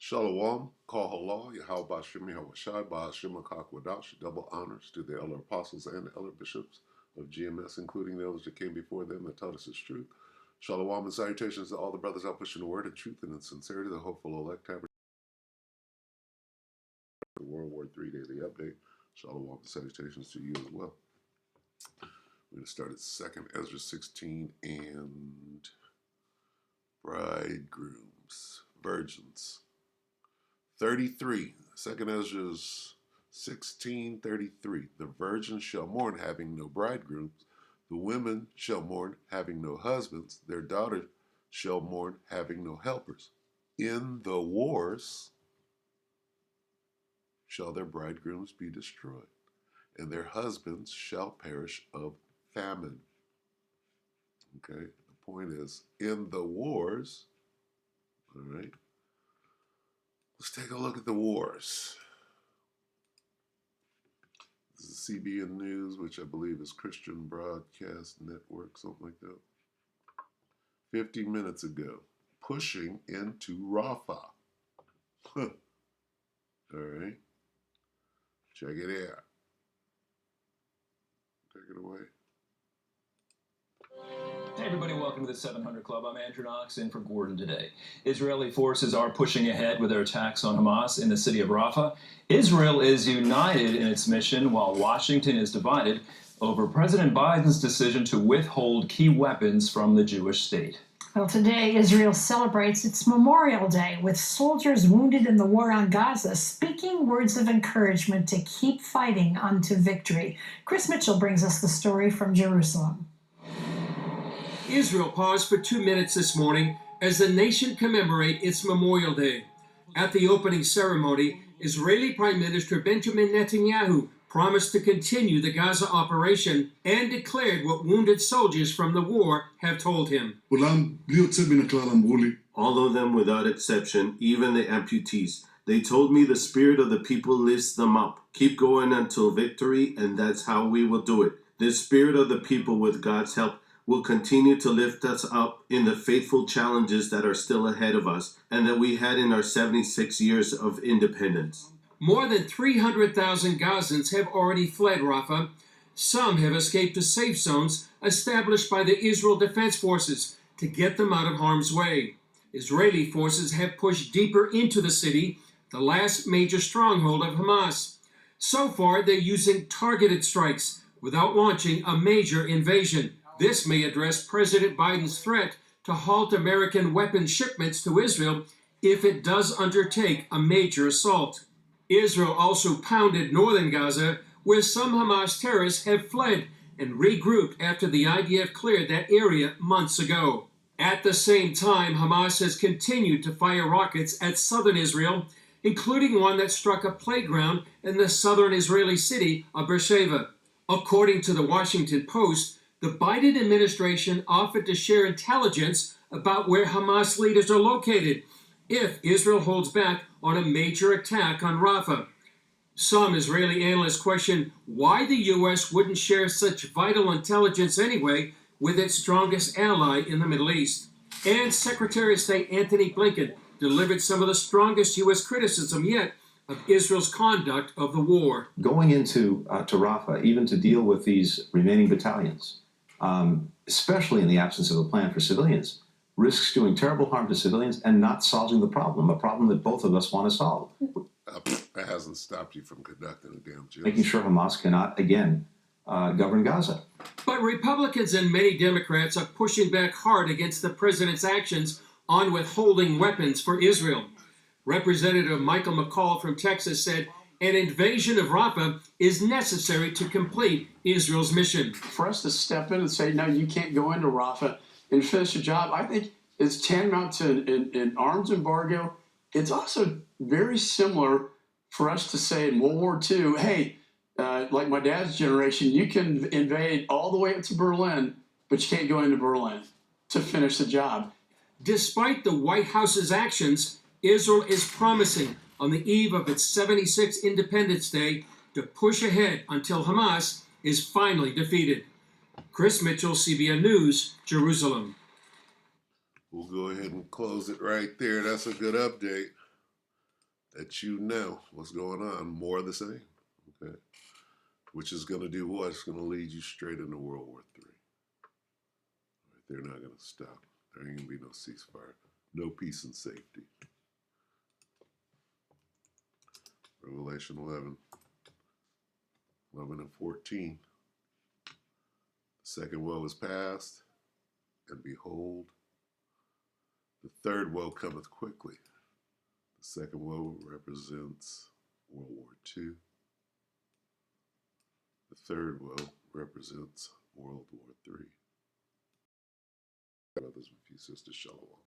Shalom, Kahala, Yahweh Bashem, Yahweh Shai, Ba'ashem, Akakwadash, double honors to the elder apostles and the elder bishops of GMS, including the elders that came before them that taught us His truth. Shalom and salutations to all the brothers out pushing the word in truth and in sincerity, the hopeful elect tabernacle. The WW3 Daily Update. Shalom and salutations to you as well. We're going to start at 2nd Ezra 16 and bridegrooms, virgins. 33, 2nd Ezra 16:33. The virgins shall mourn, having no bridegrooms. The women shall mourn, having no husbands. Their daughters shall mourn, having no helpers. In the wars shall their bridegrooms be destroyed, and their husbands shall perish of famine. Okay, the point is, in the wars, all right, let's take a look at the wars. This is CBN News, which I believe is Christian Broadcast Network, something like that. 50 minutes ago, pushing into Rafah. All right, check it out. Take it away. Hey everybody, welcome to the 700 Club. I'm Andrew Knox in for Gordon today. Israeli forces are pushing ahead with their attacks on Hamas in the city of Rafah. Israel is united in its mission while Washington is divided over President Biden's decision to withhold key weapons from the Jewish state. Well, today Israel celebrates its Memorial Day with soldiers wounded in the war on Gaza speaking words of encouragement to keep fighting unto victory. Chris Mitchell brings us the story from Jerusalem. Israel paused for 2 minutes this morning as the nation commemorates its Memorial Day. At the opening ceremony, Israeli Prime Minister Benjamin Netanyahu promised to continue the Gaza operation and declared what wounded soldiers from the war have told him. All of them without exception, even the amputees. They told me the spirit of the people lifts them up. Keep going until victory, and that's how we will do it. The spirit of the people, with God's help, will continue to lift us up in the faithful challenges that are still ahead of us and that we had in our 76 years of independence. More than 300,000 Gazans have already fled Rafah. Some have escaped to safe zones established by the Israel Defense Forces to get them out of harm's way. Israeli forces have pushed deeper into the city, the last major stronghold of Hamas. So far, they're using targeted strikes without launching a major invasion. This may address President Biden's threat to halt American weapons shipments to Israel if it does undertake a major assault. Israel also pounded northern Gaza, where some Hamas terrorists have fled and regrouped after the IDF cleared that area months ago. At the same time, Hamas has continued to fire rockets at southern Israel, including one that struck a playground in the southern Israeli city of Beersheba. According to the Washington Post, the Biden administration offered to share intelligence about where Hamas leaders are located if Israel holds back on a major attack on Rafah. Some Israeli analysts question why the U.S. wouldn't share such vital intelligence anyway with its strongest ally in the Middle East. And Secretary of State Antony Blinken delivered some of the strongest U.S. criticism yet of Israel's conduct of the war. Going into to Rafah, even to deal with these remaining battalions, especially in the absence of a plan for civilians, risks doing terrible harm to civilians and not solving the problem, a problem that both of us want to solve. That hasn't stopped you from conducting a damn genocide. Making sure Hamas cannot, again, govern Gaza. But Republicans and many Democrats are pushing back hard against the president's actions on withholding weapons for Israel. Representative Michael McCall from Texas said an invasion of Rafah is necessary to complete Israel's mission. For us to step in and say, no, you can't go into Rafah and finish the job, I think it's tantamount to an arms embargo. It's also very similar for us to say in World War II, hey, like my dad's generation, you can invade all the way up to Berlin, but you can't go into Berlin to finish the job. Despite the White House's actions, Israel is promising on the eve of its 76th Independence Day to push ahead until Hamas is finally defeated. Chris Mitchell, CBN News, Jerusalem. We'll go ahead and close it right there. That's a good update. that you know what's going on, more of the same. Okay, which is going to do what? It's going to lead you straight into World War III. Right? They're not going to stop. There ain't going to be no ceasefire, no peace and safety. Revelation 11 and 14. The second woe is past, and behold, the third woe cometh quickly. The second woe represents World War II. The third woe represents World War III. Brothers and sisters, shalom.